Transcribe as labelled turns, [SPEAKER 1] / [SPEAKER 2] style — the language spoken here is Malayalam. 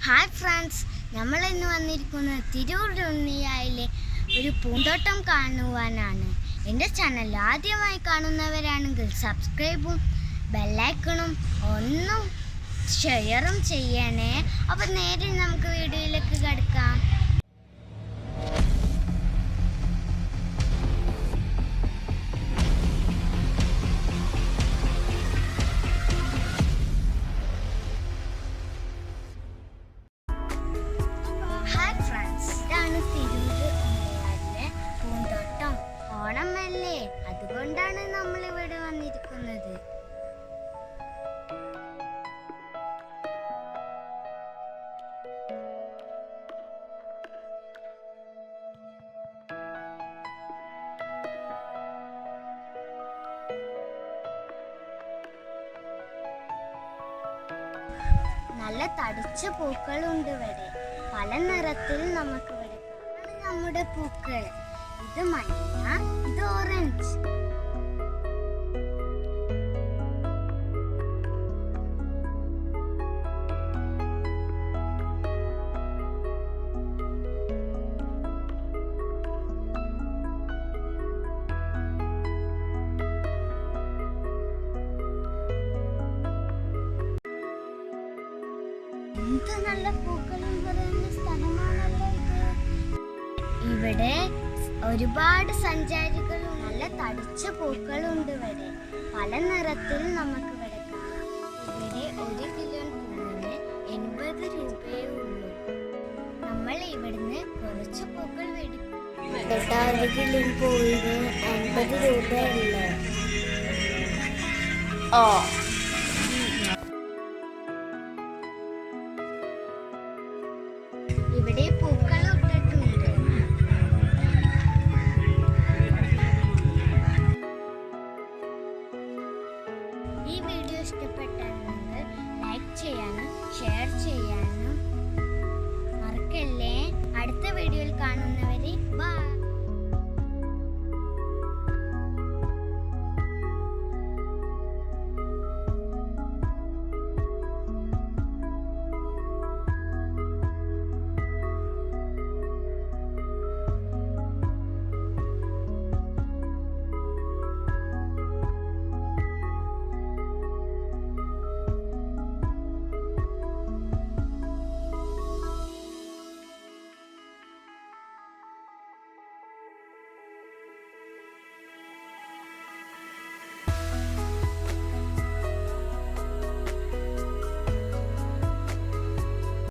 [SPEAKER 1] ഹായ് ഫ്രണ്ട്സ്, നമ്മൾ ഇന്ന് വന്നിരിക്കുന്നത് തിരൂരുണ്ണിയായിലെ ഒരു പൂന്തോട്ടം കാണുവാനാണ്. എൻ്റെ ചാനൽ ആദ്യമായി കാണുന്നവരാണെങ്കിൽ സബ്സ്ക്രൈബും ബെല്ലൈക്കണും ഒന്നും ഷെയറും ചെയ്യണേ. അപ്പോൾ നേരെ നമുക്ക് വീഡിയോയിലേക്ക് കിടക്കാം. ഹായ് ഫ്രണ്ട്സ്, ഇതാണ് തിരൂരുണ്ണിയായിലെ പൂന്തോട്ടം. ഓണമല്ലേ, അതുകൊണ്ടാണ് നമ്മൾ ഇവിടെ വന്നിരിക്കുന്നത്. നല്ല തടിച്ച പൂക്കളുണ്ട് ഇവിടെ. പല നിറത്തിൽ നമുക്ക് ഇവിടെ കാണാം. നമ്മുടെ പൂക്കൾ ഇത് മഞ്ഞ, ഇത് ഓറഞ്ച്. എന്ത് നല്ല പൂക്കളും പറയുന്ന സ്ഥലമാണല്ലോ ഇത്. ഇവിടെ ഒരുപാട് സഞ്ചാരികളും നല്ല തടിച്ച പൂക്കളുണ്ട് ഇവിടെ. പല നിറത്തിൽ നമുക്ക് ഇവിടെ കാണാം. ഇവിടെ 1 കിലോ പൂവിന് 80 രൂപയേ ഉള്ളൂ. നമ്മൾ ഇവിടുന്ന് കുറച്ച് പൂക്കൾ മേടിക്കും. 1 കിലോ പൂവിന് 80 രൂപയല്ലേ? ഇവിടെ പൂക്കൾ